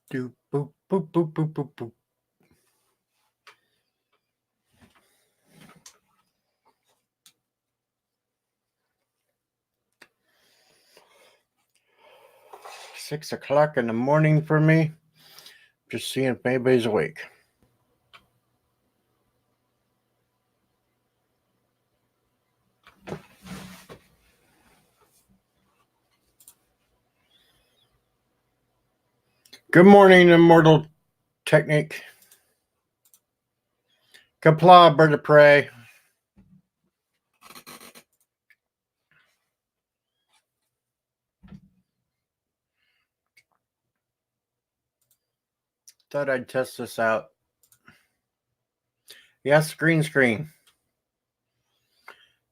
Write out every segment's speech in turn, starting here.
Do boop boop boop boop boop boop. Six o'clock in the morning for me. Just seeing if anybody's awake. Good morning, Immortal Technique. Kapla, bird of prey. Thought I'd test this out. Yes, green screen.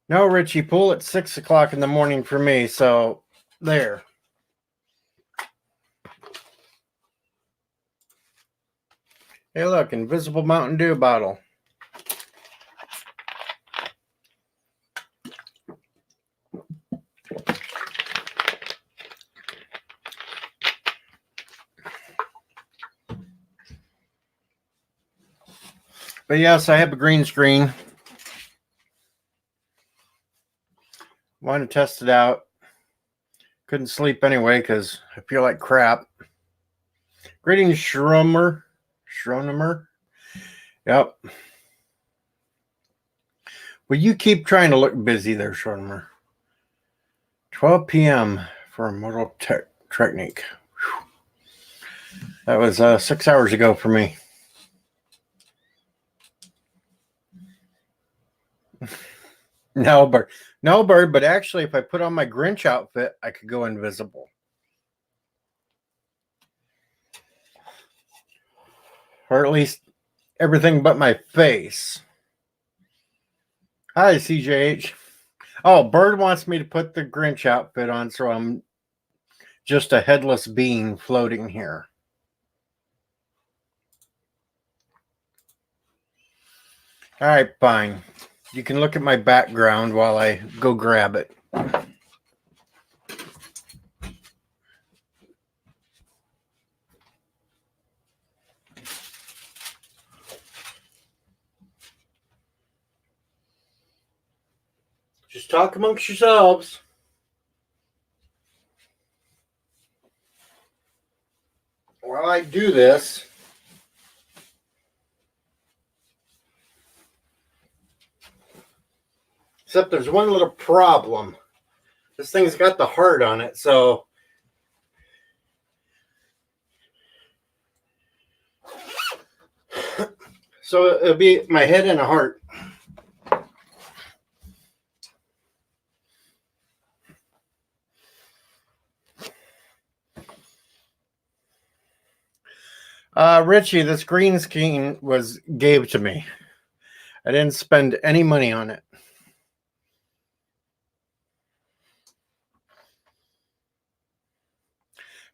No, Richie Pool at 6 o'clock in the morning for me, so there. Hey, look, invisible Mountain Dew bottle. But yes, I have a green screen. Wanted to test it out. Couldn't sleep anyway because I feel like crap. Greetings, Schroemer. Yep. Well, you keep trying to look busy there, Schroemer. 12 p.m. for Immortal Technique. Whew. That was 6 hours ago for me. No, bird, but actually, if I put on my Grinch outfit, I could go invisible. Or at least everything but my face. Hi, CJH. Oh, Bird wants me to put the Grinch outfit on, so I'm just a headless being floating here. All right, fine. You can look at my background while I go grab it. Just talk amongst yourselves. While I do this, except there's one little problem. This thing's got the heart on it, so it'll be my head and a heart. Richie, this green screen was gave to me. I didn't spend any money on it.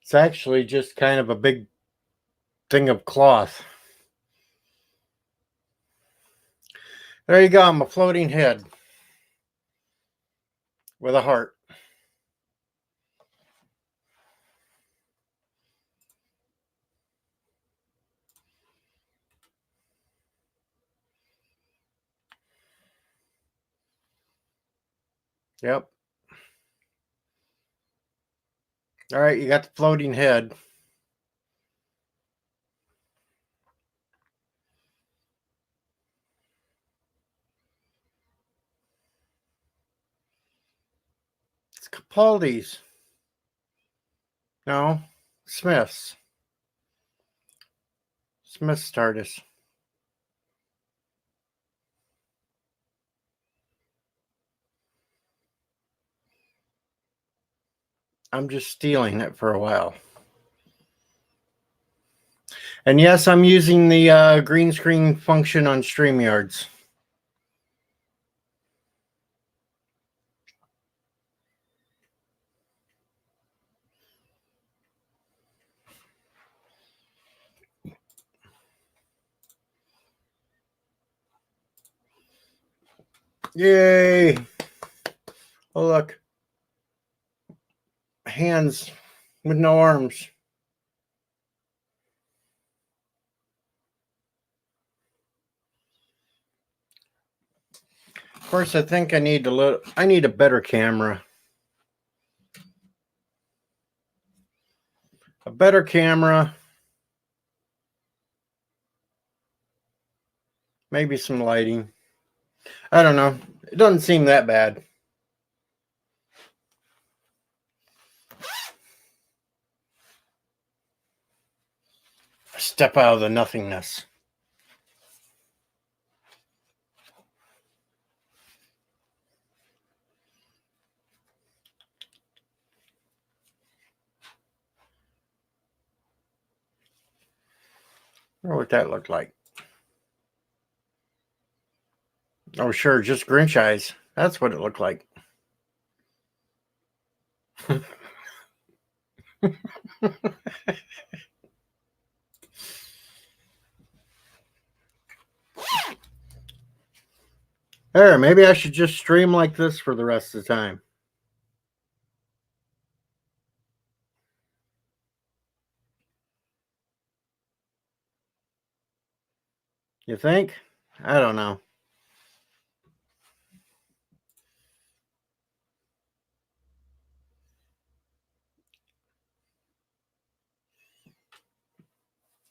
It's actually just kind of a big thing of cloth. There you go. I'm a floating head with a heart. Yep. All right, you got the floating head. It's Capaldi's. No, Smith's. Smith's TARDIS. I'm just stealing it for a while. And yes, I'm using the green screen function on StreamYards. Yay! Oh, look. Hands with no arms. course, I think I need a better camera. A better camera. Maybe some lighting. I don't know. It doesn't seem that bad. Step out of the nothingness. I wonder what that looked like. Oh, sure, just Grinch eyes. That's what it looked like. There, maybe I should just stream like this for the rest of the time. You think? I don't know.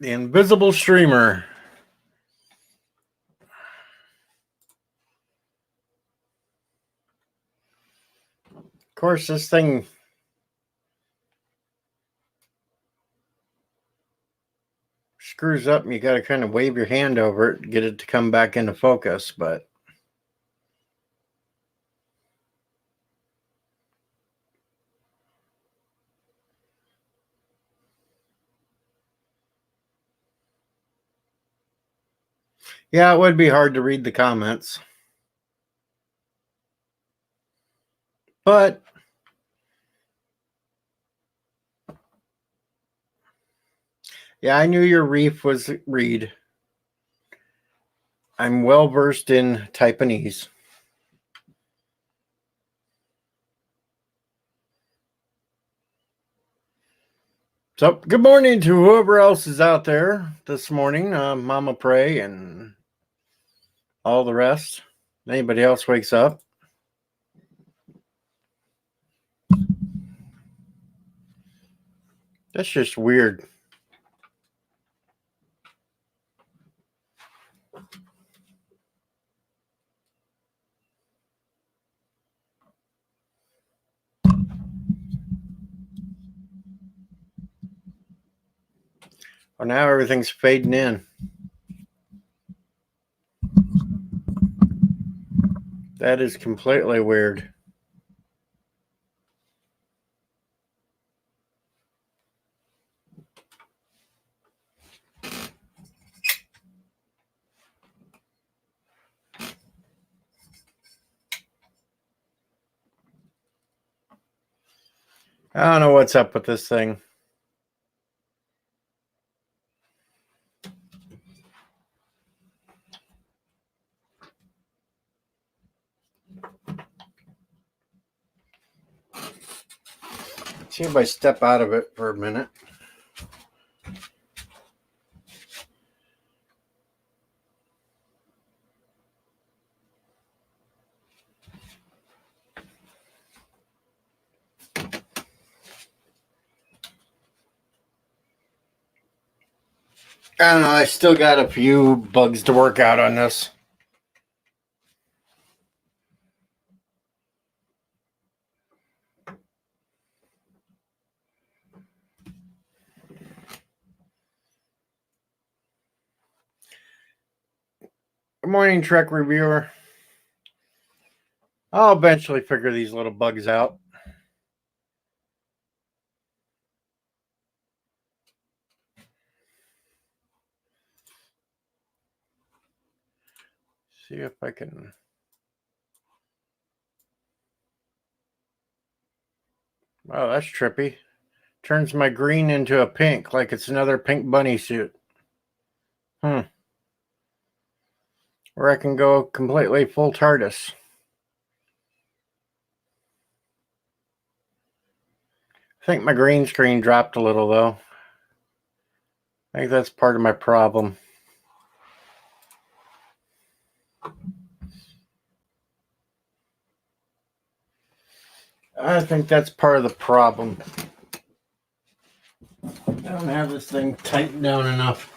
The invisible streamer. Of course, this thing screws up and you got to kind of wave your hand over it to get it to come back into focus, but yeah, it would be hard to read the comments. But yeah, I knew your reef was read. I'm well versed in Taiwanese. So, good morning to whoever else is out there this morning. Mama Pray and all the rest. Anybody else wakes up. That's just weird. Well, now everything's fading in. That is completely weird. I don't know what's up with this thing. See if I step out of it for a minute. I don't know. I still got a few bugs to work out on this. Good morning, Trek Reviewer. I'll eventually figure these little bugs out. See if I can. Oh, that's trippy. Turns my green into a pink, like it's another pink bunny suit. Or I can go completely full TARDIS. I think my green screen dropped a little, though. I think that's part of my problem. I think that's part of the problem. I don't have this thing tightened down enough.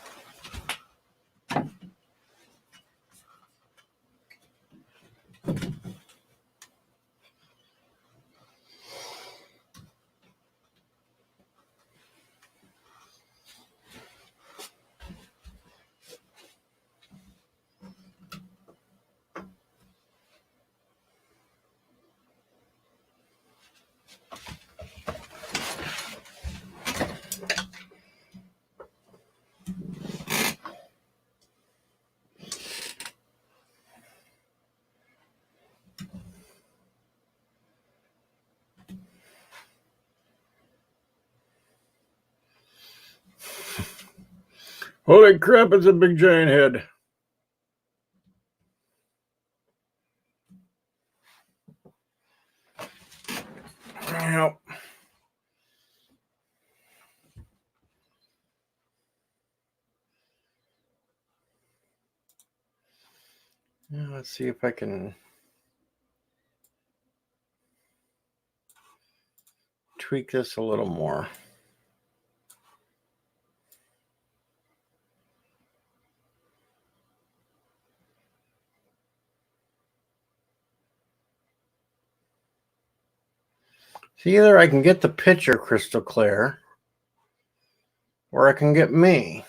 Holy crap, it's a big giant head. Well, let's see if I can tweak this a little more. So either I can get the picture crystal clear, or I can get me.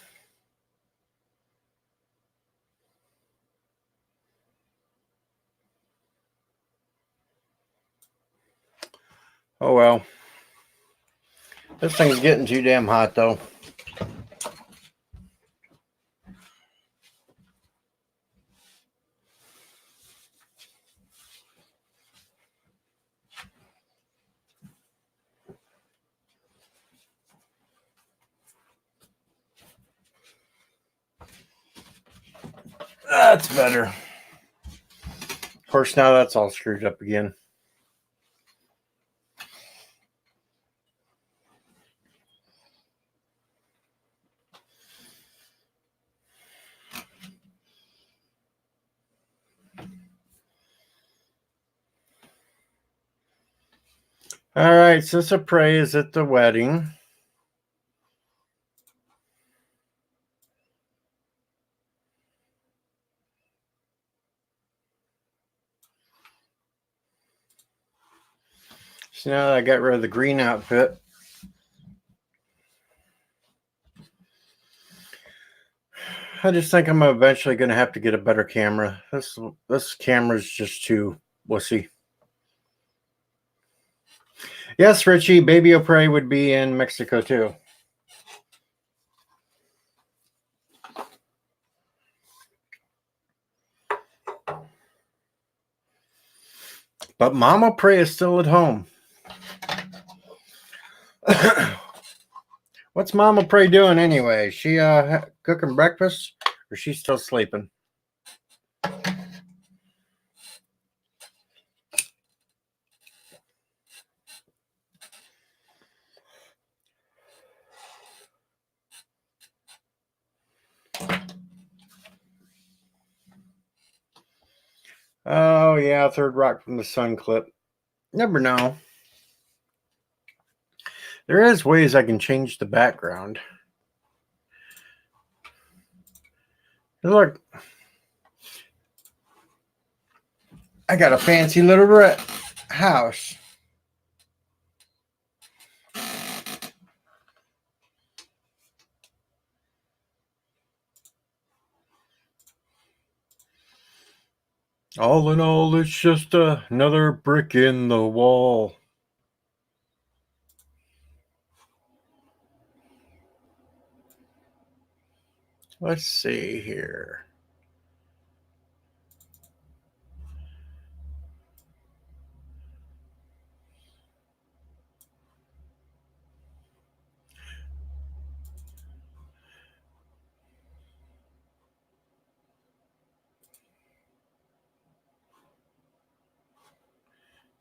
Oh well. This thing's getting too damn hot though. That's better. Of course, now that's all screwed up again. All right, Sister Prey is at the wedding. So now that I got rid of the green outfit, I just think I'm eventually going to have to get a better camera. This camera's just too wussy. Yes, Richie, Baby O'Prey would be in Mexico too. But Mama Prey is still at home. What's Mama Prey doing anyway? She cooking breakfast, or she's still sleeping? Oh yeah, third rock from the sun clip. Never know. There is ways I can change the background. Look, I got a fancy little house. All in all, it's just another brick in the wall. Let's see here.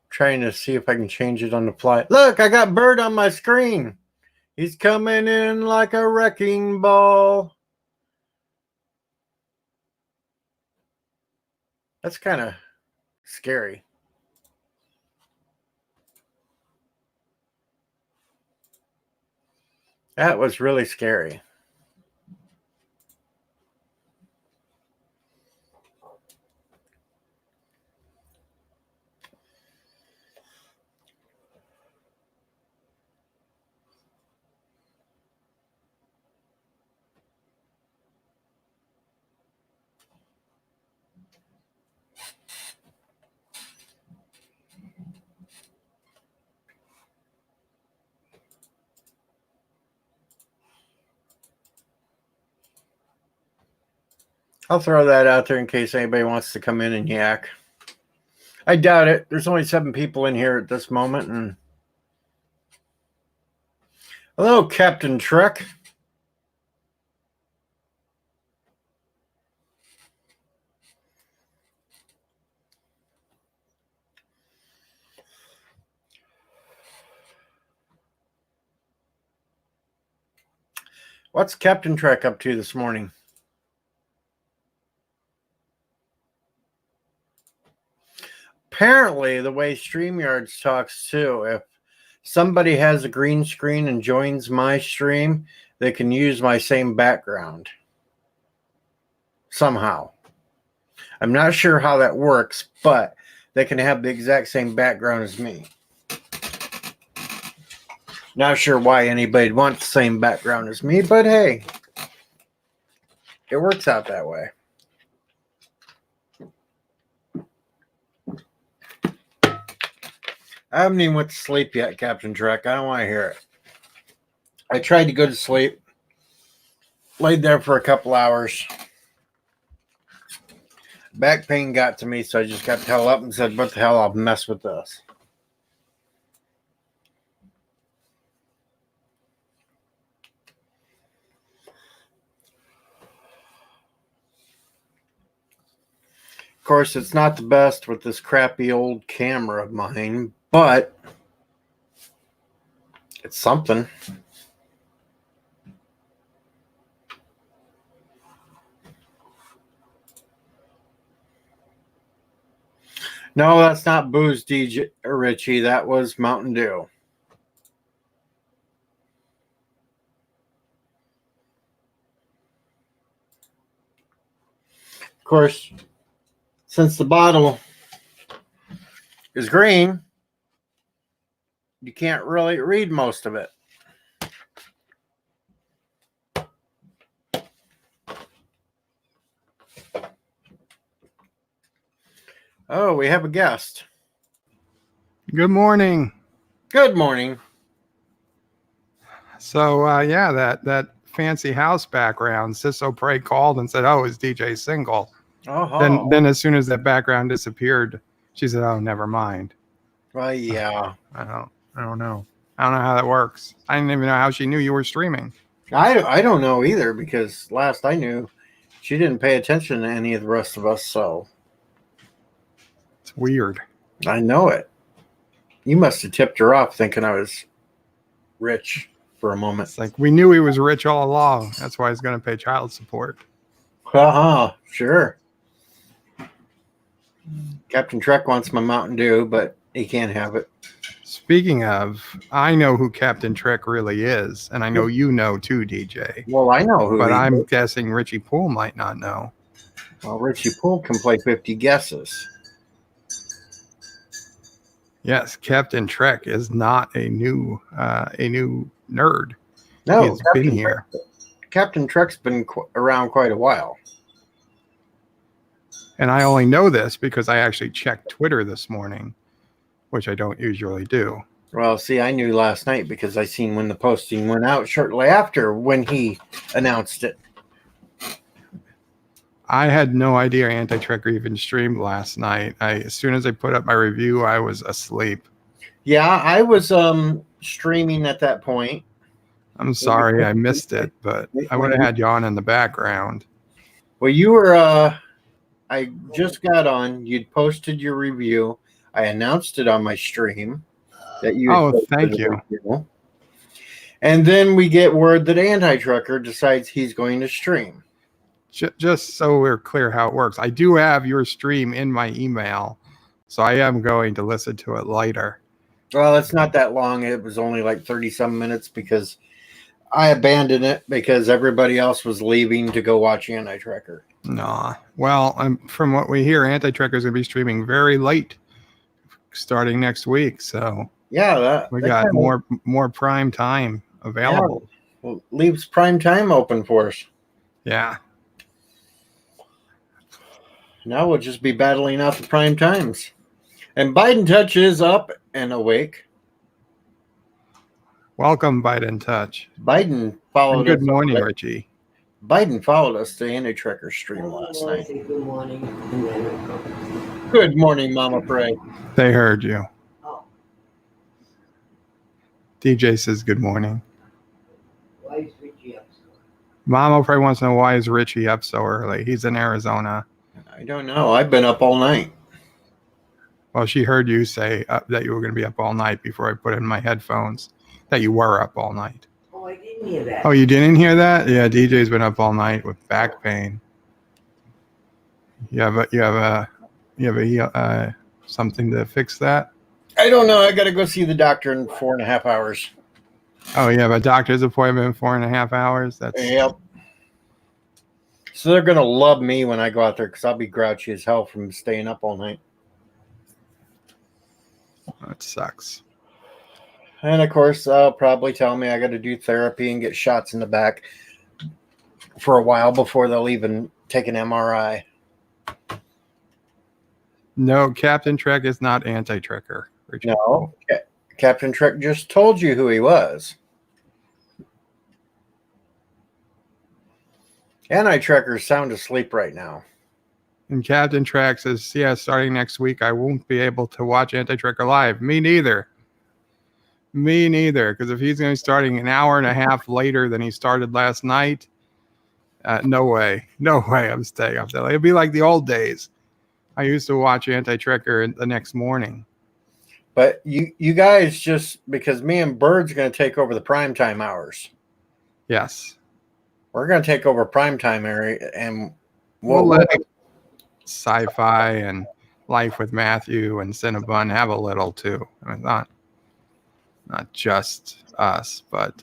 Trying to see if I can change it on the fly. Look, I got Bird on my screen. He's coming in like a wrecking ball. That's kind of scary. That was really scary. I'll throw that out there in case anybody wants to come in and yak. I doubt it. There's only 7 people in here at this moment. And hello, Captain Trek. What's Captain Trek up to this morning? Apparently, the way StreamYards talks too, if somebody has a green screen and joins my stream, they can use my same background. Somehow. I'm not sure how that works, but they can have the exact same background as me. Not sure why anybody'd want the same background as me, but hey, it works out that way. I haven't even went to sleep yet, Captain Trek. I don't want to hear it. I tried to go to sleep, laid there for a couple hours. Back pain got to me, so I just got the hell up and said, what the hell, I'll mess with this. Of course, it's not the best with this crappy old camera of mine, but it's something. No, that's not booze, DJ Richie. That was Mountain Dew. Of course, since the bottle is green, you can't really read most of it. Oh, we have a guest. Good morning. Good morning. So, yeah, that fancy house background, Ciso Prey called and said, oh, it's DJ Single. Oh, Then as soon as that background disappeared, she said, oh, never mind. well, yeah. I don't know. I don't know how that works. I didn't even know how she knew you were streaming. I don't know either, because last I knew, she didn't pay attention to any of the rest of us, so. It's weird. I know it. You must have tipped her off thinking I was rich for a moment. It's like we knew he was rich all along. That's why he's going to pay child support. Sure. Captain Trek wants my Mountain Dew, but he can't have it. Speaking of, I know who Captain Trek really is, and I know you know too, DJ. Well, I know who. But I'm guessing Richie Poole might not know. Well, Richie Poole can play 50 guesses. Yes, Captain Trek is not a new nerd. No, he's been here. Captain Trek's been around quite a while. And I only know this because I actually checked Twitter this morning, which I don't usually do. Well, see, I knew last night because I seen when the posting went out shortly after when he announced it. I had no idea Anti-Trekker even streamed last night. As soon as I put up my review, I was asleep. Yeah, I was streaming at that point. I'm sorry I missed it, but I would have had you on in the background. Well, you were, I just got on. You'd posted your review. I announced it on my stream that you. Oh, thank you. Review. And then we get word that Anti-Trekker decides he's going to stream. Just so we're clear how it works, I do have your stream in my email, so I am going to listen to it later. Well, it's not that long. It was only like 30-some minutes because I abandoned it because everybody else was leaving to go watch Anti-Tracker. Nah. Well, from what we hear, Anti-Tracker is going to be streaming very late, starting next week. So Yeah, we that got kinda, more prime time available. leaves prime time open for us. Yeah. Now we'll just be battling out the prime times. And Biden Touch is up and awake. Welcome, Biden Touch. Biden followed And good us. morning, Richie. Biden followed us to Anti-Tracker stream last night. Good morning. Good morning, Mama Pray. They heard you. Oh, DJ says good morning. why is Richie up so? Mama probably wants to know why is Richie up so early. He's in Arizona. I don't know. I've been up all night. Well, she heard you say that you were going to be up all night before I put in my headphones. That you were up all night. Oh, I didn't hear that. Oh, you didn't hear that? Yeah, DJ's been up all night with back pain. You have something to fix that? I don't know. I got to go see the doctor in 4.5 hours. Oh, you have a doctor's appointment in 4.5 hours? Yep. So they're going to love me when I go out there because I'll be grouchy as hell from staying up all night. That sucks. And of course, they'll probably tell me I got to do therapy and get shots in the back for a while before they'll even take an MRI. No, Captain Trek is not Anti-Tracker. Richie. No, Captain Trek just told you who he was. Anti-Trekker's sound asleep right now. And Captain Trek says, yeah, starting next week, I won't be able to watch Anti-Tracker live. Me neither. Me neither. Because if he's going to be starting an hour and a half later than he started last night, no way. No way I'm staying up there. It'll be like the old days. I used to watch Anti-Tracker the next morning. But you guys just, because me and Bird's going to take over the primetime hours. Yes. We're going to take over primetime area, and We'll let Sci-Fi and Life with Matthew and Cinnabon have a little too. I mean, not just us, but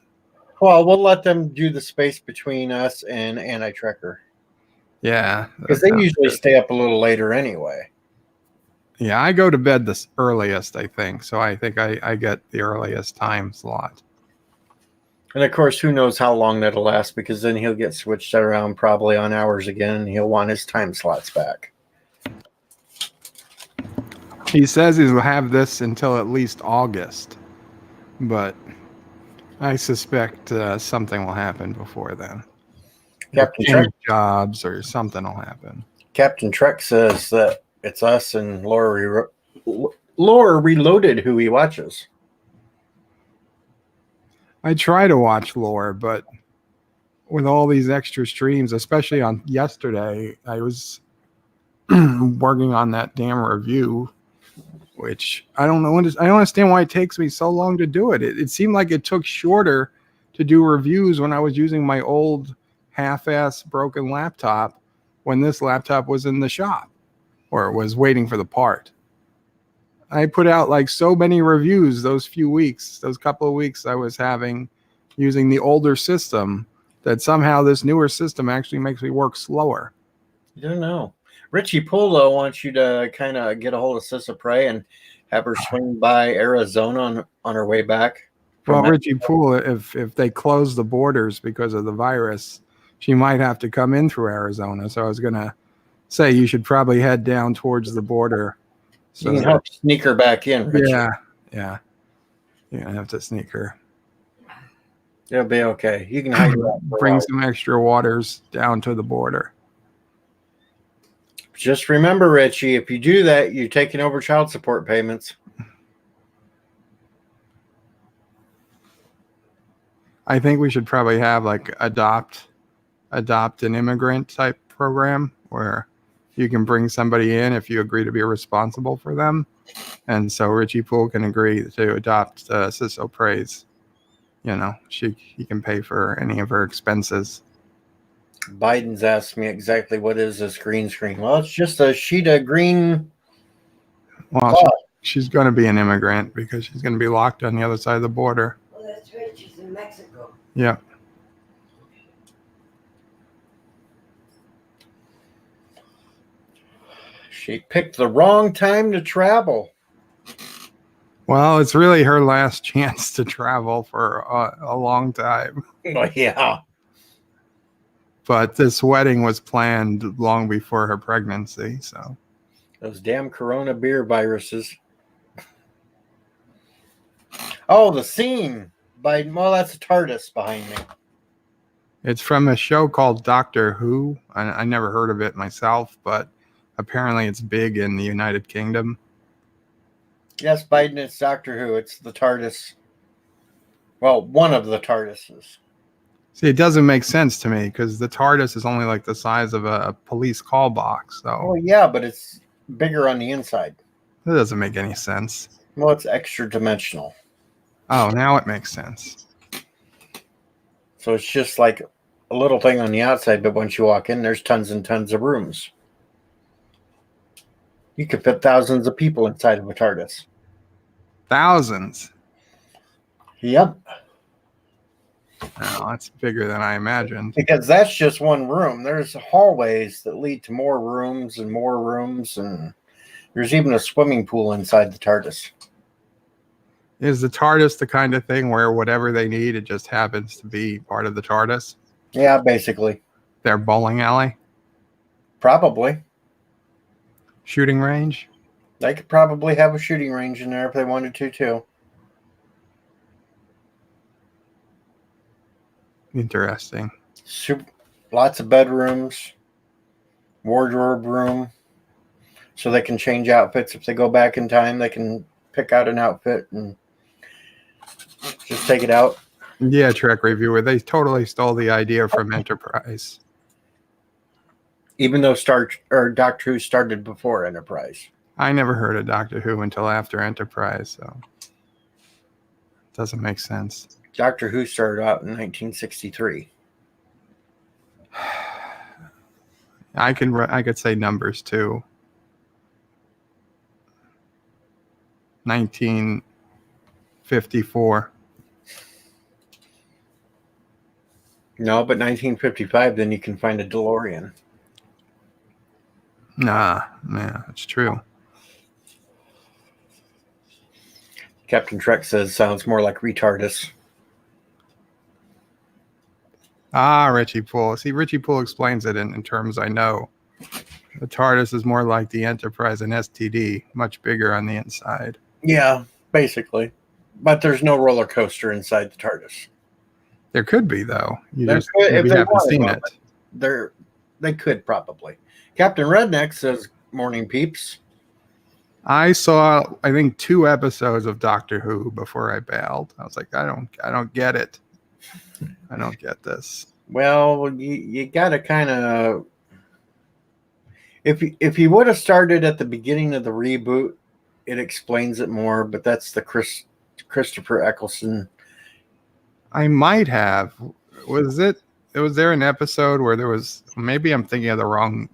well, we'll let them do the space between us and Anti-Tracker. yeah, because they usually stay up a little later anyway. Yeah, I go to bed the earliest, I think. So I think I get the earliest time slot. And of course, who knows how long that'll last, because then he'll get switched around probably on hours again, and he'll want his time slots back. He says he'll have this until at least August, but I suspect something will happen before then. Captain Trek, jobs or something will happen. Captain Trek says that it's us and Laura Reloaded who he watches. I try to watch Lore, but with all these extra streams, especially on yesterday, I was working on that damn review, which I don't know. I don't understand why it takes me so long to do it. It seemed like it took shorter to do reviews when I was using my old half-ass broken laptop when this laptop was in the shop or was waiting for the part. I put out like so many reviews those couple of weeks I was having using the older system that somehow this newer system actually makes me work slower. I don't know. Richie Polo wants you to kind of get a hold of Sissa Prey and have her swing by Arizona on her way back. Well, Richie Poole, if they close the borders because of the virus, she might have to come in through Arizona. So I was going to say you should probably head down towards the border. So you can help sneak her back in, Richie. Yeah. You're going to have to sneak her. It'll be okay. You can hide her out for bring some extra waters down to the border. Just remember, Richie, if you do that, you're taking over child support payments. I think we should probably have like adopt an immigrant type program where you can bring somebody in if you agree to be responsible for them. And so Richie Poole can agree to adopt Sissa Prey's. You know, he can pay for any of her expenses. Biden's asked me exactly what is this green screen. Well, it's just a sheet of green. Well, she's going to be an immigrant because she's going to be locked on the other side of the border. Well, that's right. She's in Mexico. Yeah. She picked the wrong time to travel. Well, it's really her last chance to travel for a long time. Well, yeah. But this wedding was planned long before her pregnancy, so. Those damn Corona beer viruses. Oh, the scene well, that's a TARDIS behind me. It's from a show called Doctor Who. I never heard of it myself, but apparently it's big in the United Kingdom. Yes, Biden, it's Doctor Who. It's the TARDIS. Well, one of the TARDISes. See, it doesn't make sense to me because the TARDIS is only like the size of a police call box. So Oh, yeah, but it's bigger on the inside. that doesn't make any sense. Well, it's extra dimensional. Oh, now it makes sense. So it's just like a little thing on the outside, but once you walk in, there's tons and tons of rooms. You could fit thousands of people inside of a TARDIS. Thousands. Yep. Oh, that's bigger than I imagined. Because that's just one room. There's hallways that lead to more rooms, and there's even a swimming pool inside the TARDIS. Is the TARDIS the kind of thing where whatever they need, it just happens to be part of the TARDIS? Yeah, basically. Their bowling alley? Probably. Shooting range? They could probably have a shooting range in there if they wanted to, too. Interesting. Lots of bedrooms, wardrobe room, so they can change outfits. If they go back in time, they can pick out an outfit and just take it out. Yeah, Trek Reviewer. They totally stole the idea from Enterprise. Even though Doctor Who started before Enterprise. I never heard of Doctor Who until after Enterprise, so it doesn't make sense. Doctor Who started out in 1963. I could say numbers too. 1954. No, but 1955, then you can find a DeLorean. Yeah, that's true. Captain Trek says sounds more like retardus. Ah, Richie Poole. See, Richie Poole explains it in terms I know. The TARDIS is more like the Enterprise and STD, much bigger on the inside. Yeah, basically. But there's no roller coaster inside the TARDIS. There could be, though. You There just could, if maybe they haven't wanted seen one, it. but they could probably. Captain Redneck says, "Morning, peeps." I saw, I think, 2 episodes of Doctor Who before I bailed. I was like, I don't get it. I don't get this. Well, you got to kind of. If you would have started at the beginning of the reboot, it explains it more. But that's the Christopher Eccleston. I might have. Was there an episode where there was, maybe I'm thinking of the wrong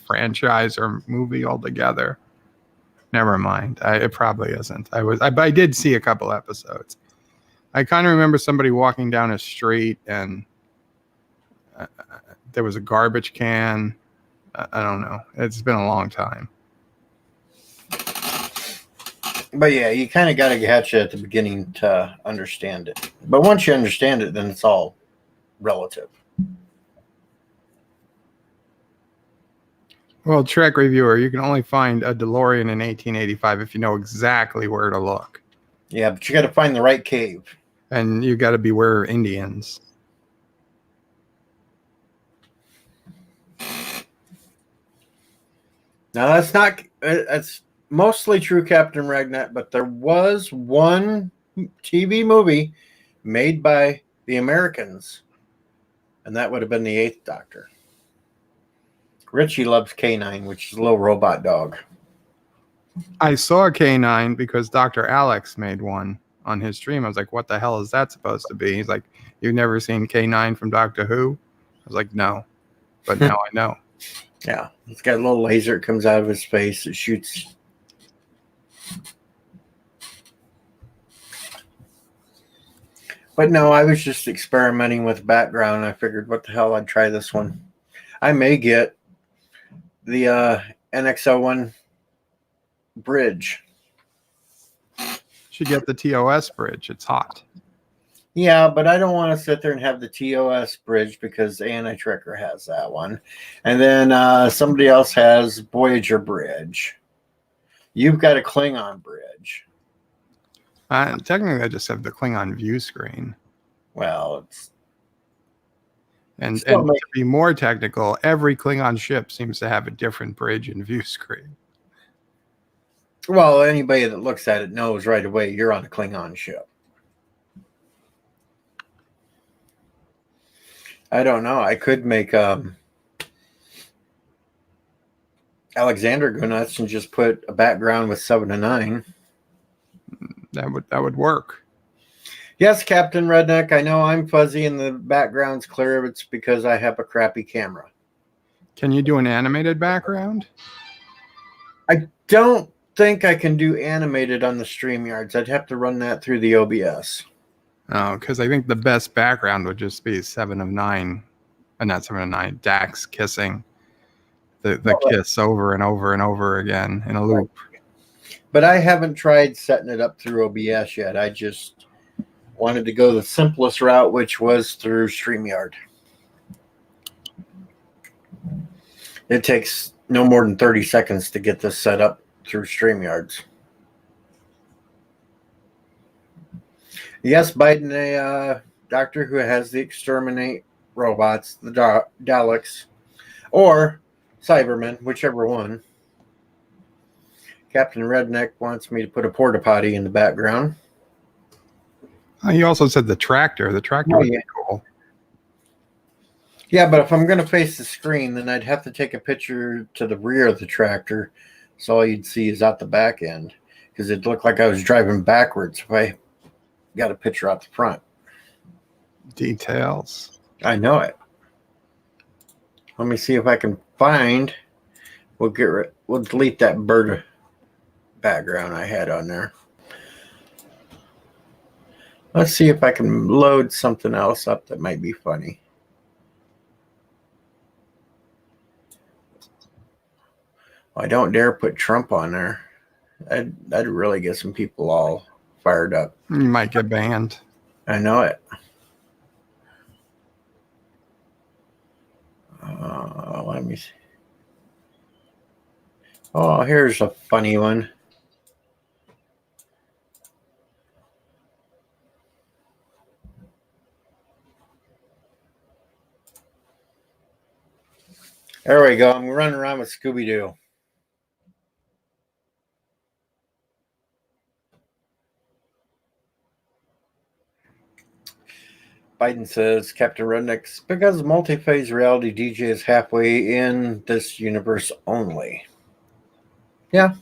franchise or movie altogether. Never mind. It probably isn't. I did see a couple episodes. I kind of remember somebody walking down a street and there was a garbage can. I don't know. It's been a long time. But yeah, you kind of got to catch it at the beginning to understand it. But once you understand it, then it's all relative. Well, Trek Reviewer, you can only find a DeLorean in 1885 if you know exactly where to look. Yeah, but you got to find the right cave. And you got to beware Indians. Now, that's mostly true, Captain Ragnet, but there was one TV movie made by the Americans, and that would have been the 8th Doctor. Richie loves K9, which is a little robot dog. I saw K9 because Dr. Alex made one on his stream. I was like, what the hell is that supposed to be? He's like, you've never seen K9 from Doctor Who? I was like, no, but now I know. Yeah, it's got a little laser that comes out of his face that shoots. But no, I was just experimenting with background. I figured, what the hell, I'd try this one. I may get the NX01 bridge. Should get the TOS bridge. It's hot. Yeah, but I don't want to sit there and have the TOS bridge because Anti-Trekker has that one. And then somebody else has Voyager bridge. You've got a Klingon bridge. Technically, I just have the Klingon view screen. Well, it's And Still to be more technical, every Klingon ship seems to have a different bridge and view screen. well, anybody that looks at it knows right away you're on a Klingon ship. I don't know. I could make Alexander go nuts and just put a background with 7 to 9. That would work. Yes, Captain Redneck, I know I'm fuzzy and the background's clear. It's because I have a crappy camera. Can you do an animated background? I don't think I can do animated on the StreamYards. I'd have to run that through the OBS. Oh, because I think the best background would just be 7 of 9, not 7 of 9, Dax kissing the kiss over and over and over again in a loop. But I haven't tried setting it up through OBS yet. I just wanted to go the simplest route, which was through StreamYard. It takes no more than 30 seconds to get this set up through StreamYards. Yes, Biden, a doctor who has the exterminate robots, the Daleks, or Cybermen, whichever one. Captain Redneck wants me to put a porta potty in the background. You also said the tractor. The tractor would be cool. Yeah, but if I'm going to face the screen, then I'd have to take a picture to the rear of the tractor, so all you'd see is out the back end, because it looked like I was driving backwards if I got a picture out the front. Details. I know it. Let me see if I can find. We'll delete that bird background I had on there. Let's see if I can load something else up that might be funny. I don't dare put Trump on there. That'd really get some people all fired up. You might get banned. I know it. Let me see. Oh, here's a funny one. There we go. I'm running around with Scooby-Doo. Biden says, Captain Redneck, because multi-phase reality DJ is halfway in this universe only. Yeah.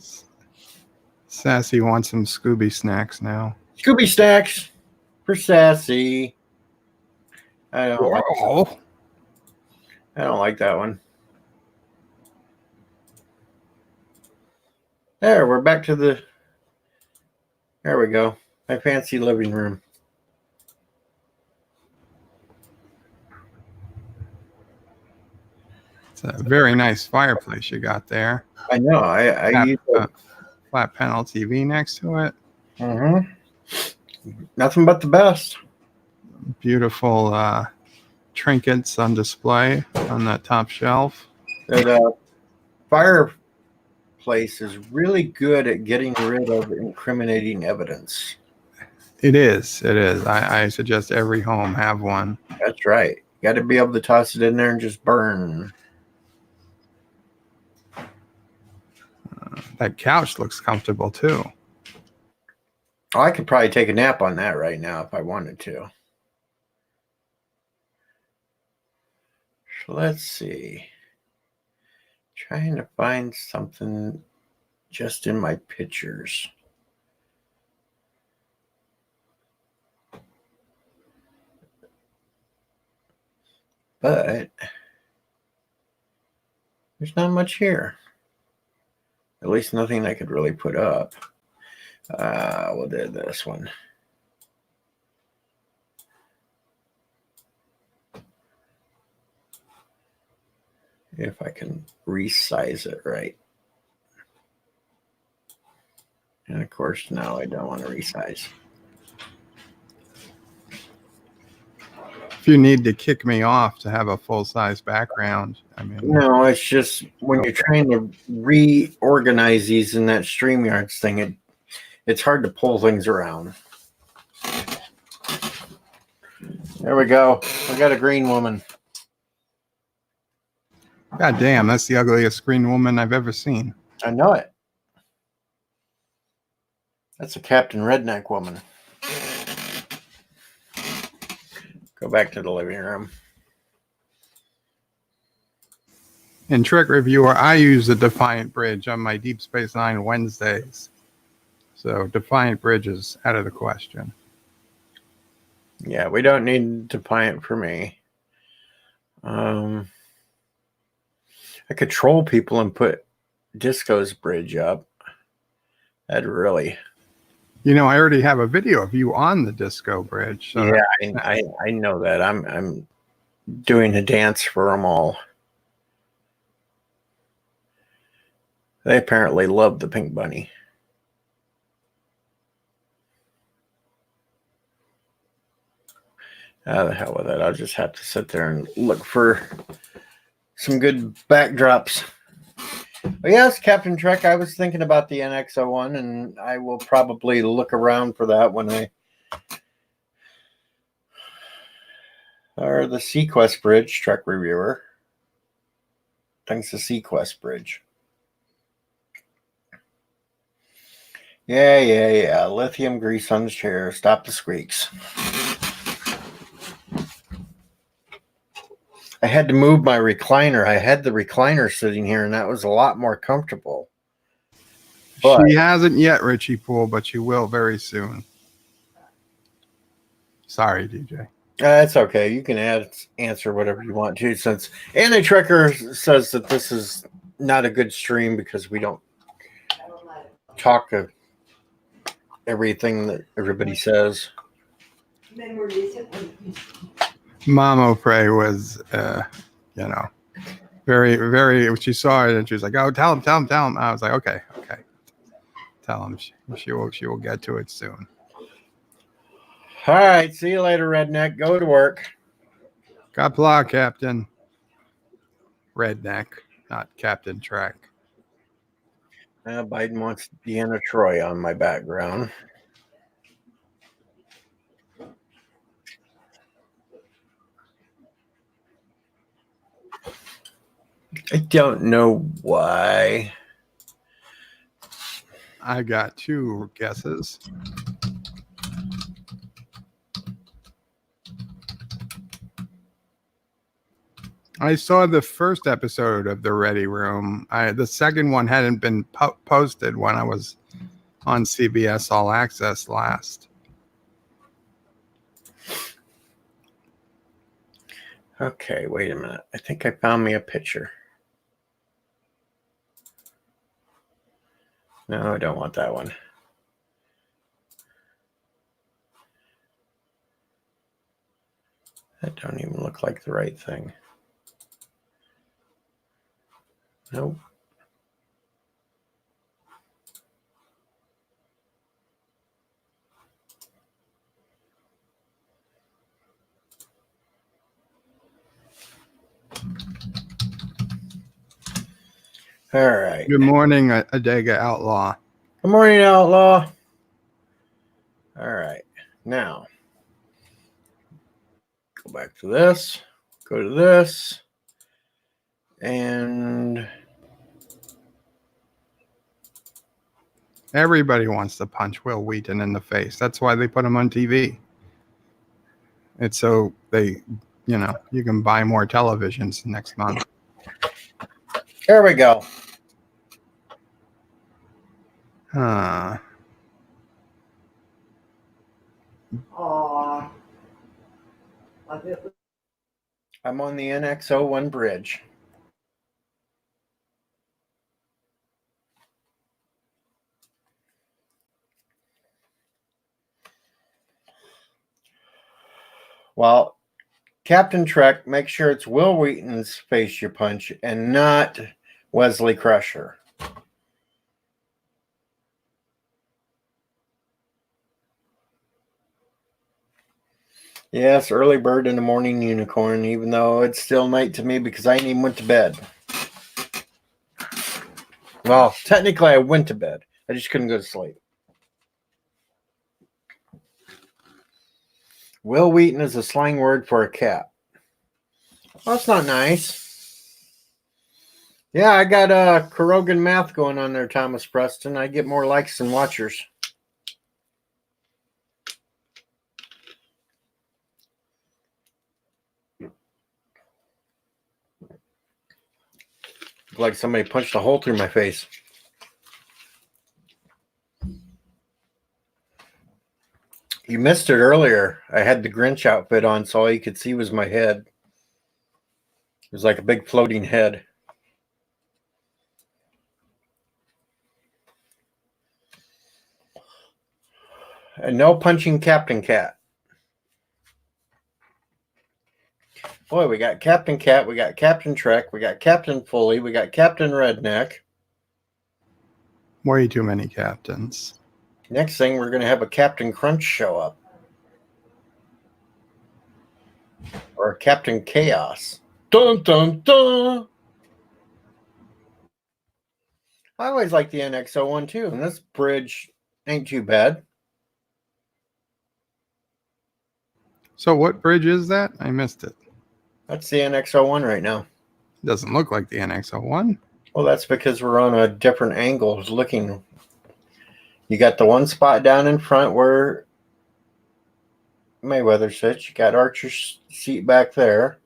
Sassy wants some Scooby snacks now. Scooby snacks for Sassy. I don't like that one. There, we're back to the... There we go. My fancy living room. It's a very nice fireplace you got there. I know. I use flat panel TV next to it. Nothing but the best. Beautiful trinkets on display on that top shelf. That fireplace is really good at getting rid of incriminating evidence. It is. It is. I suggest every home have one. That's right. You got to be able to toss it in there and just burn. That couch looks comfortable too. Oh, I could probably take a nap on that right now if I wanted to. So let's see. Trying to find something just in my pictures. But there's not much here. At least nothing I could really put up. We'll do this one. If I can resize it right. And of course, no, I don't want to resize. If you need to kick me off to have a full-size background, I mean, No, it's just when you're trying to reorganize these in that StreamYards thing, it's hard to pull things around. There we go. We got a green woman. God damn, that's the ugliest green woman I've ever seen. I know it. That's a Captain Redneck woman. Go back to the living room. In Trick Reviewer, I use the Defiant Bridge on my Deep Space Nine Wednesdays. So Defiant Bridge is out of the question. Yeah, we don't need Defiant for me. I could troll people and put Disco's bridge up. That'd really... You know, I already have a video of you on the Disco Bridge. So yeah, I know that. I'm doing a dance for them all. They apparently love the pink bunny. The hell with it. I'll just have to sit there and look for some good backdrops. But yes, Captain Trek, I was thinking about the NX-01, and I will probably look around for that when I... Or the Sequest Bridge, Trek Reviewer. Thanks to Sequest Bridge. Yeah. Lithium grease on the chair. Stop the squeaks. I had to move my recliner. I had the recliner sitting here, and that was a lot more comfortable. But she hasn't yet, Richie Poole, but she will very soon. Sorry, DJ. It's okay. You can answer whatever you want to, since Anti-Trekker says that this is not a good stream because we don't talk of everything that everybody says. Mama Prey was, very, very, she saw it and she was like, oh, tell him. I was like, okay. Tell him she will get to it soon. All right. See you later, Redneck. Go to work. God bless, Captain Redneck, not Captain Trek. Biden wants Deanna Troy on my background. I don't know why. I got two guesses. I saw the first episode of The Ready Room. The second one hadn't been posted when I was on CBS All Access last. Okay, wait a minute. I think I found me a picture. No, I don't want that one. That don't even look like the right thing. Nope. All right. Good morning, Adega Outlaw. Good morning, Outlaw. All right. Now, go back to this. Go to this. And everybody wants to punch Will Wheaton in the face. That's why they put him on TV. It's so they, you can buy more televisions next month. there we go. Huh. Aww. I'm on the NX-01 bridge. Well, Captain Trek, make sure it's Will Wheaton's face you punch and not Wesley Crusher. Yes, early bird in the morning unicorn, even though it's still night to me because I ain't even went to bed. Well, technically I went to bed. I just couldn't go to sleep. Will Wheaton is a slang word for a cat. Well, that's not nice. Yeah, I got Kurogan math going on there, Thomas Preston. I get more likes than watchers. Like somebody punched a hole through my face. You missed it earlier. I had the Grinch outfit on, so all you could see was my head. It was like a big floating head. And no punching Captain Cat. Boy, we got Captain Cat, we got Captain Trek, we got Captain Fully, we got Captain Redneck. Way too many captains. Next thing, we're going to have a Captain Crunch show up. Or a Captain Chaos. Dun, dun, dun. I always like the NX-01 too, and this bridge ain't too bad. So what bridge is that? I missed it. That's the NX-01 right now. Doesn't look like the NX-01. Well, that's because we're on a different angle looking. You got the one spot down in front where Mayweather sits. You got Archer's seat back there.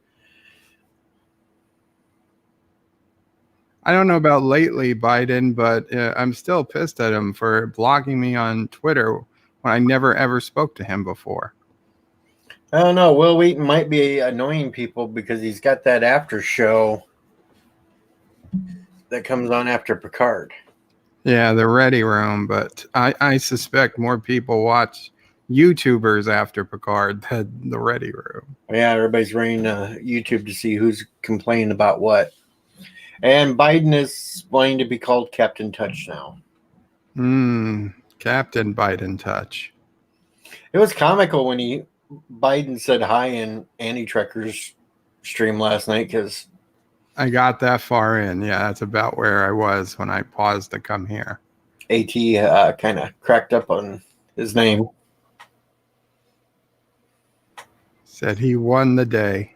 I don't know about lately, Biden, but I'm still pissed at him for blocking me on Twitter when I never ever spoke to him before. I don't know. Will Wheaton might be annoying people because he's got that after show that comes on after Picard. Yeah, the Ready Room, but I suspect more people watch YouTubers after Picard than the Ready Room. Yeah, everybody's running YouTube to see who's complaining about what. And Biden is wanting to be called Captain Touch now. Captain Biden Touch. It was comical when Biden said hi in Annie Trekker's stream last night because I got that far in. Yeah, that's about where I was when I paused to come here. AT kind of cracked up on his name. Said he won the day.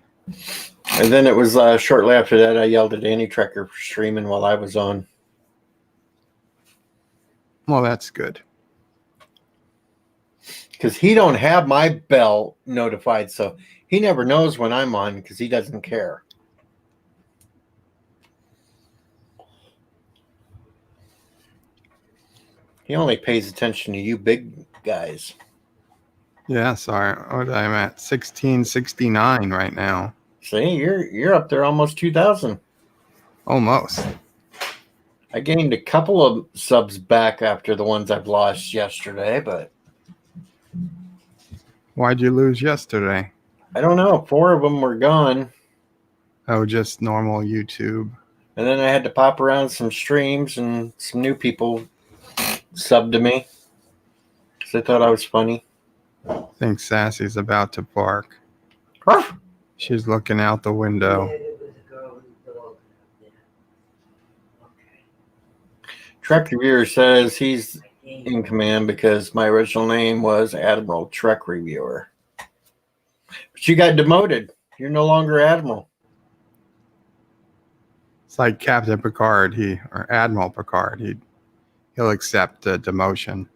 And then it was shortly after that I yelled at Annie Trekker for streaming while I was on. Well, that's good. Because he don't have my bell notified, so he never knows when I'm on because he doesn't care. He only pays attention to you big guys. Yeah, sorry. I'm at 1669 right now. See, you're up there almost 2,000. Almost. I gained a couple of subs back after the ones I've lost yesterday, but Why'd you lose yesterday? I don't know. 4 of them were gone. Oh, just normal YouTube. And then I had to pop around some streams and some new people subbed to me because they thought I was funny. I think Sassy's about to bark. Ruff. She's looking out the window. Yeah, there was a girl with a dog out there. Okay. Trek Reviewer says he's I can't- in command because my original name was Admiral Trek Reviewer. But you got demoted. You're no longer Admiral. It's like Captain Picard, or Admiral Picard. He'll accept a demotion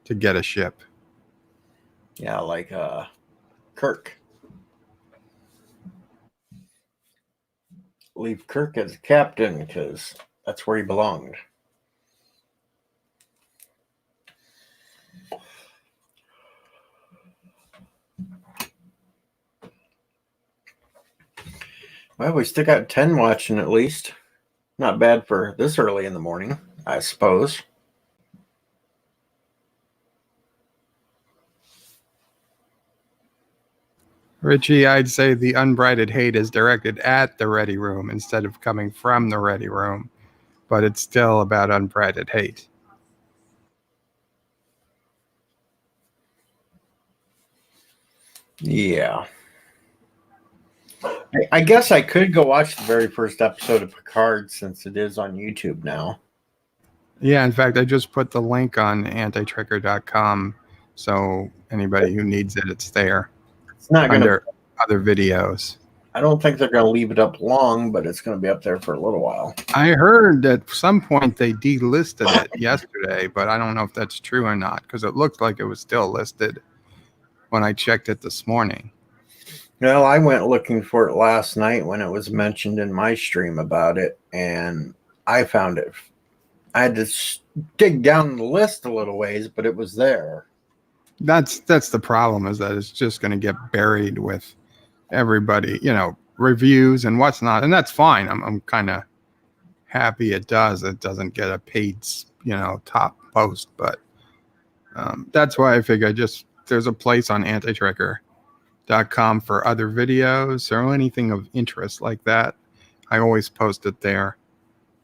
to get a ship. Yeah, like Kirk. Leave Kirk as captain because that's where he belonged. Well, we still got 10 watching at least. Not bad for this early in the morning, I suppose. Richie, I'd say the unbridled hate is directed at the Ready Room instead of coming from the Ready Room, but it's still about unbridled hate. Yeah. I guess I could go watch the very first episode of Picard since it is on YouTube now. Yeah, in fact, I just put the link on antitracker.com, so anybody who needs it, it's there It's not going to, under other videos. I don't think they're going to leave it up long, but it's going to be up there for a little while. I heard at some point they delisted it yesterday, but I don't know if that's true or not because it looked like it was still listed when I checked it this morning. Well, I went looking for it last night when it was mentioned in my stream about it, and I found it. I had to dig down the list a little ways, but it was there. That's the problem, is that it's just going to get buried with everybody, reviews and what's not, and that's fine. I'm kind of happy it does. It doesn't get a paid, top post, but that's why I figure there's a place on antitracker.com for other videos or anything of interest like that. I always post it there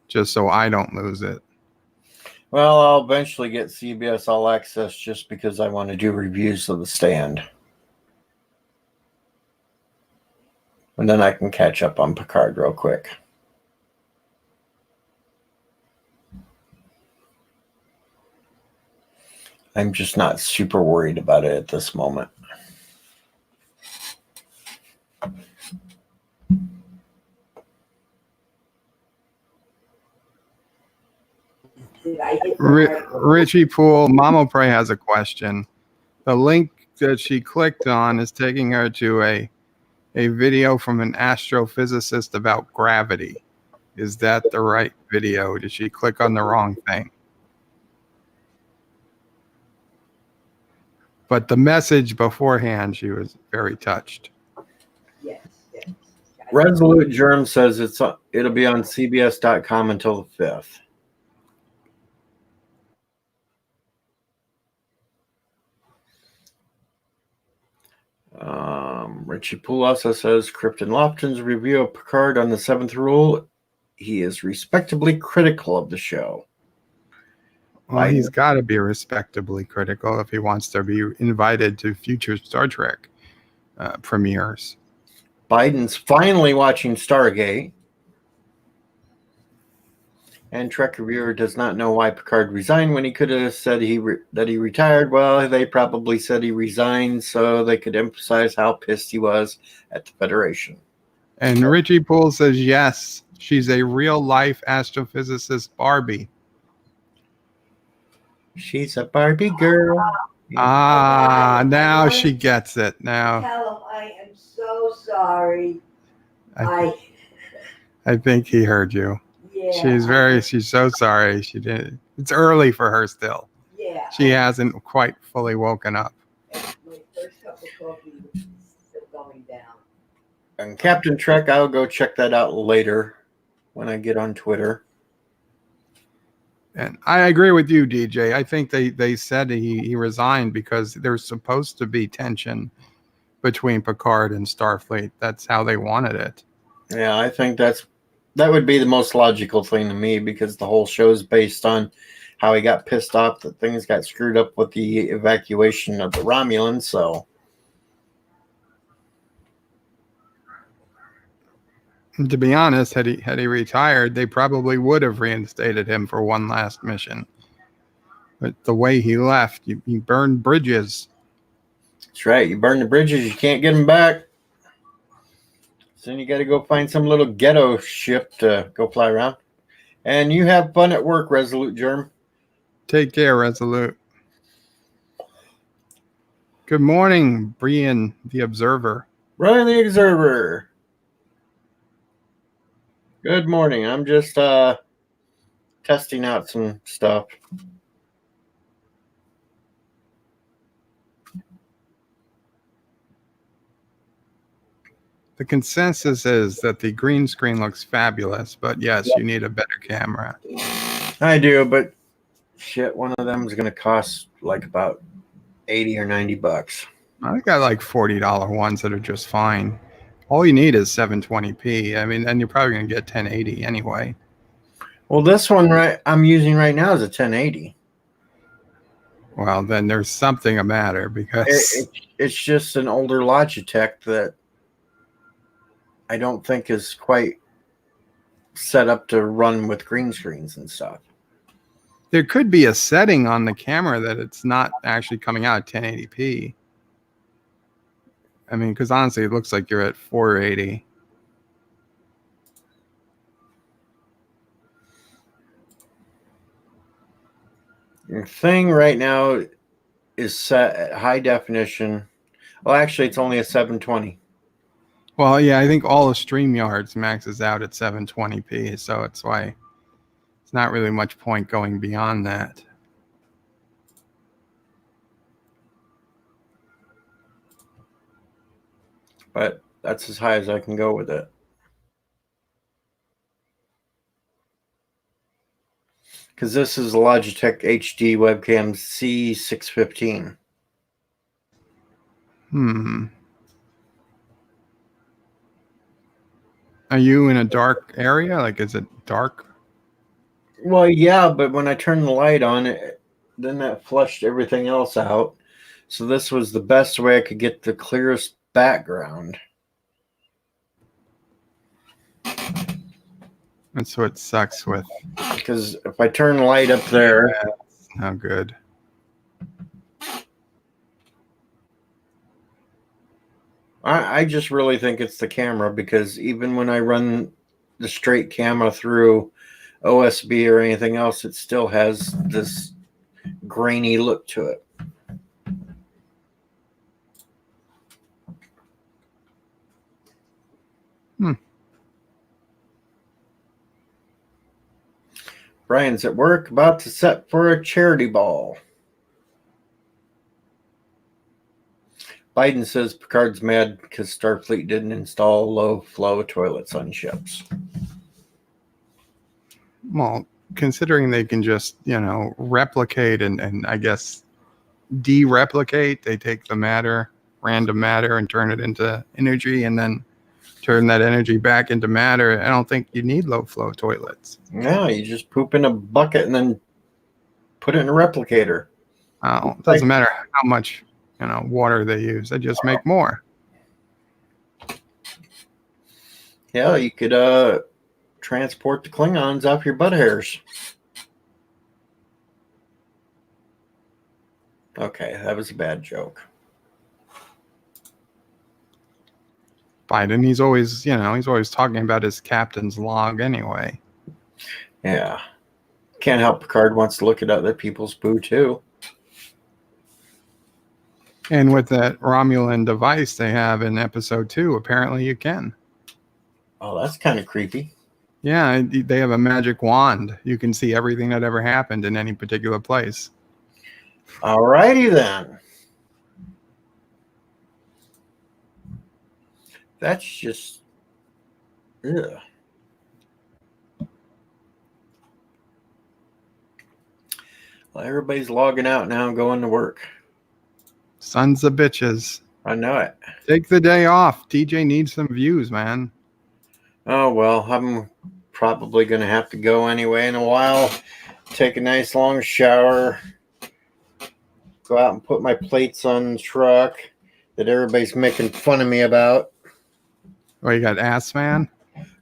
just so I don't lose it. Well, I'll eventually get CBS All Access just because I want to do reviews of The Stand. And then I can catch up on Picard real quick. I'm just not super worried about it at this moment. Richie Poole, Mama Pray has a question. The link that she clicked on is taking her to a video from an astrophysicist about gravity. Is that the right video? Did she click on the wrong thing? But the message beforehand, she was very touched. Yes. Resolute Germ says it'll be on CBS.com until the 5th. Richie Poole also says Krypton Lofton's review of Picard on the 7th rule. He is respectably critical of the show. Well, he's got to be respectably critical if he wants to be invited to future Star Trek premieres. Biden's finally watching Stargate. And Trek reviewer does not know why Picard resigned when he could have said that he retired. Well, they probably said he resigned so they could emphasize how pissed he was at the Federation. And Richie Poole says, yes, she's a real-life astrophysicist Barbie. She's a Barbie girl. Now she gets it. Now Tell him I am so sorry. I think he heard you. Yeah. She's so sorry. She did. It's early for her still. Yeah. She hasn't quite fully woken up. My first cup of coffee is still going down. And Captain Trek, I'll go check that out later when I get on Twitter. And I agree with you, DJ. I think they said he resigned because there's supposed to be tension between Picard and Starfleet. That's how they wanted it. Yeah, I think that would be the most logical thing to me because the whole show is based on how he got pissed off that things got screwed up with the evacuation of the Romulans. So, and to be honest, had he retired, they probably would have reinstated him for one last mission. But the way he left, you burned bridges. That's right. You burn the bridges, you can't get them back. So then you got to go find some little ghetto ship to go fly around. And you have fun at work, Resolute Germ. Take care, Resolute. Good morning, Brian, the Observer. Ryan the Observer. Good morning. I'm just testing out some stuff. The consensus is that the green screen looks fabulous, but yes, you need a better camera. I do, but shit, one of them is going to cost like about 80 or 90 bucks. I got like $40 ones that are just fine. All you need is 720p. I mean, and you're probably going to get 1080 anyway. Well, this one I'm using right now is a 1080. Well, then there's something the matter because It's just an older Logitech that I don't think is quite set up to run with green screens and stuff. there could be a setting on the camera that it's not actually coming out at 1080p. I mean, because honestly, it looks like you're at 480. The thing right now is set at high definition. Well, actually, it's only a 720. Well, yeah, I think all the StreamYards maxes out at 720p, so it's why it's not really much point going beyond that. But that's as high as I can go with it. Because this is a Logitech HD webcam C615. Are you in a dark area? Like, is it dark? Well, yeah, but when I turned the light on, then that flushed everything else out. So this was the best way I could get the clearest background. That's what sucks with. Because if I turn the light up there, How good. I just really think it's the camera, because even when I run the straight camera through OSB or anything else, it still has this grainy look to it. Brian's at work, about to set for a charity ball. Biden says Picard's mad because Starfleet didn't install low-flow toilets on ships. Well, considering they can just, replicate and I guess de-replicate, they take the matter, random matter, and turn it into energy and then turn that energy back into matter. I don't think you need low-flow toilets. No, you just poop in a bucket and then put it in a replicator. Oh, it doesn't matter how much, water they use. They just make more. Yeah, you could transport the Klingons off your butt hairs. Okay, that was a bad joke. Biden, he's always talking about his captain's log anyway. Yeah. Can't help Picard wants to look at other people's poo too. And with that Romulan device they have in episode 2, apparently you can. Oh, that's kind of creepy. Yeah, they have a magic wand. You can see everything that ever happened in any particular place. Alrighty then. That's just... Ugh. Well, everybody's logging out now and going to work. Sons of bitches. I know it. Take the day off. TJ needs some views, man. Oh, well, I'm probably going to have to go anyway in a while. Take a nice long shower. Go out and put my plates on the truck that everybody's making fun of me about. Oh, you got ass man?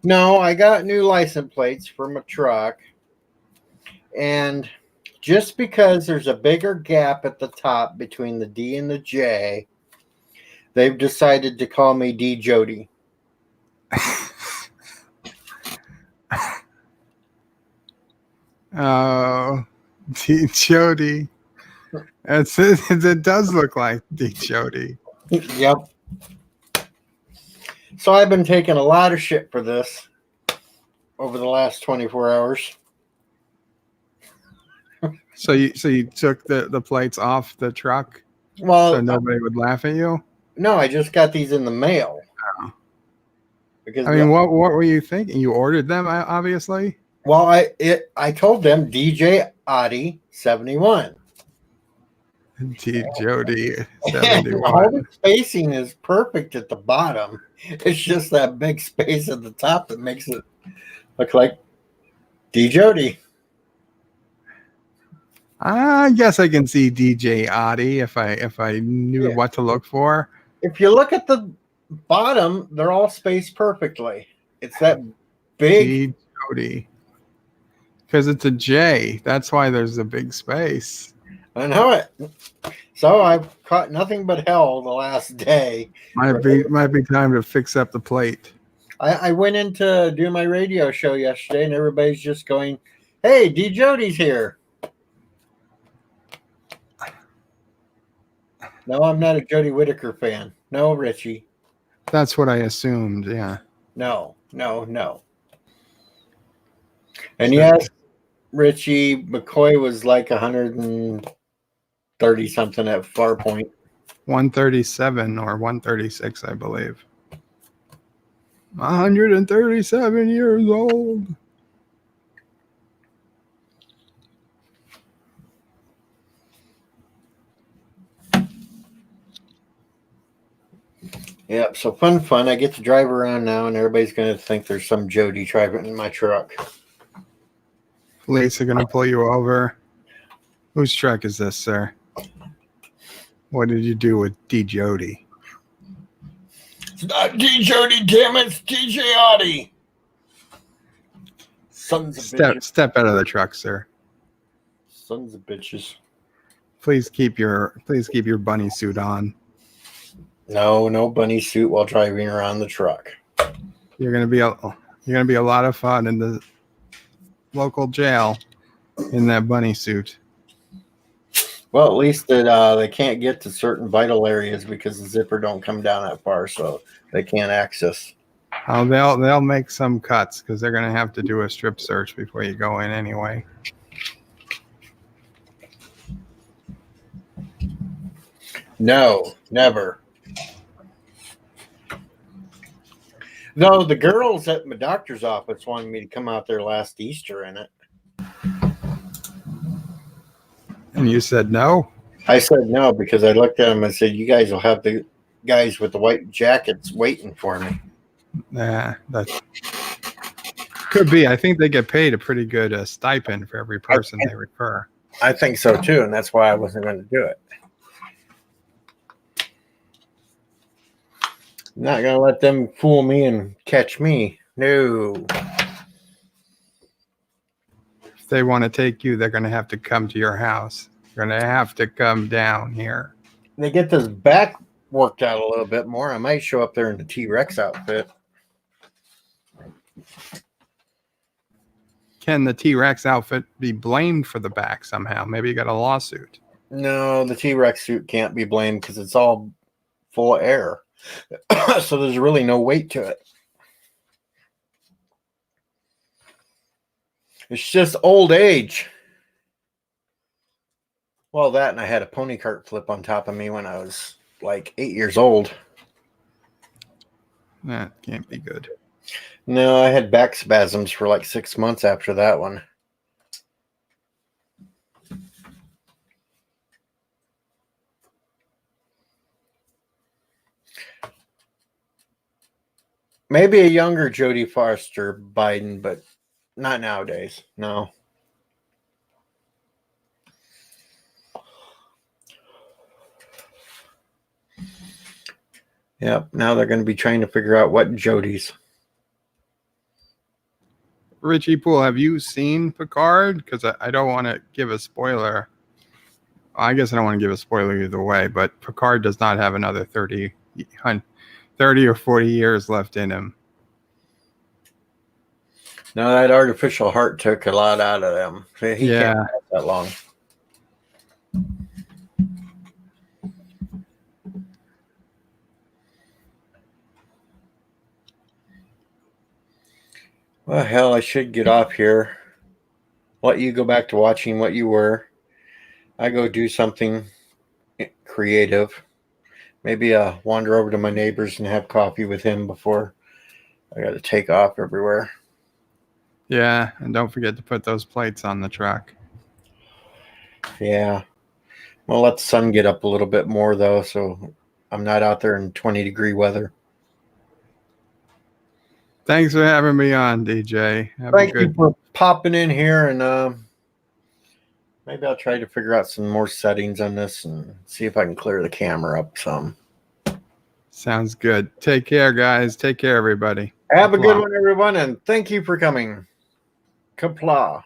No, I got new license plates for my truck. And just because there's a bigger gap at the top between the D and the J, they've decided to call me D Jody. Oh, D Jody. It does look like D Jody. Yep. So I've been taking a lot of shit for this over the last 24 hours. So you took the plates off the truck Well, so nobody would laugh at you? no, I just got these in the mail. Oh. Because I mean, what were you thinking? You ordered them, obviously? well, I told them DJ Audi 71. D Jody And 71. all the spacing is perfect at the bottom. It's just that big space at the top that makes it look like D Jody. I guess I can see DJ Adi if I knew Yeah. what to look for. If you look at the bottom, they're all spaced perfectly. It's that big. D Jody. Because it's a J. That's why there's a big space. I know it. So I've caught nothing but hell the last day. Might be time to fix up the plate. I went in to do my radio show yesterday, and everybody's just going, "Hey, D. Jody's here." No, I'm not a Jody Whittaker fan. No, Richie. That's what I assumed. Yeah. No. And yes, Richie McCoy was like 130 something at Farpoint. 137 or 136, I believe. 137 years old. Yep, so fun. I get to drive around now, and everybody's going to think there's some Jody driving in my truck. Police are going to pull you over. Whose truck is this, sir? What did you do with D. Jody? It's not D. Jody, damn it, it's DJ Audi. Sons of bitches. Step out of the truck, sir. Sons of bitches. Please keep your bunny suit on. No bunny suit while driving around the truck. You're gonna be a lot of fun in the local jail in that bunny suit. Well, at least that they can't get to certain vital areas because the zipper don't come down that far, so they can't access. Oh, they'll make some cuts because they're gonna have to do a strip search before you go in anyway. No, never. No, the girls at my doctor's office wanted me to come out there last Easter in it. And you said no? I said no because I looked at them and said, "You guys will have the guys with the white jackets waiting for me." Nah, that could be. I think they get paid a pretty good stipend for every person they refer. I think so too, and that's why I wasn't going to do it. I'm not going to let them fool me and catch me. No. If they want to take you, they're going to have to come to your house. They're going to have to come down here. They get this back worked out a little bit more. I might show up there in the T-Rex outfit. Can the T-Rex outfit be blamed for the back somehow? Maybe you got a lawsuit. No, the T-Rex suit can't be blamed because it's all full of air. So there's really no weight to it. It's just old age. Well, that and I had a pony cart flip on top of me when I was like 8 years old. That can't be good. No, I had back spasms for like 6 months after that one. Maybe a younger Jodie Foster Biden, but not nowadays. No. Yep. Now they're going to be trying to figure out what Jodie's. Richie Poole, have you seen Picard? Because I don't want to give a spoiler. I guess I don't want to give a spoiler either way, but Picard does not have another 30 or 40 years left in him. No, that artificial heart took a lot out of them. He can't last that long. Well, hell, I should get off here. Let you go back to watching what you were. I go do something creative. Maybe wander over to my neighbor's and have coffee with him before I got to take off everywhere. Yeah, and don't forget to put those plates on the truck. Yeah. Well, let the sun get up a little bit more, though, so I'm not out there in 20-degree weather. Thanks for having me on, DJ. Thank you for popping in here and Maybe I'll try to figure out some more settings on this and see if I can clear the camera up some. Sounds good. Take care, guys. Take care, everybody. Have a good Kapla. one, everyone, and thank you for coming. Kapla.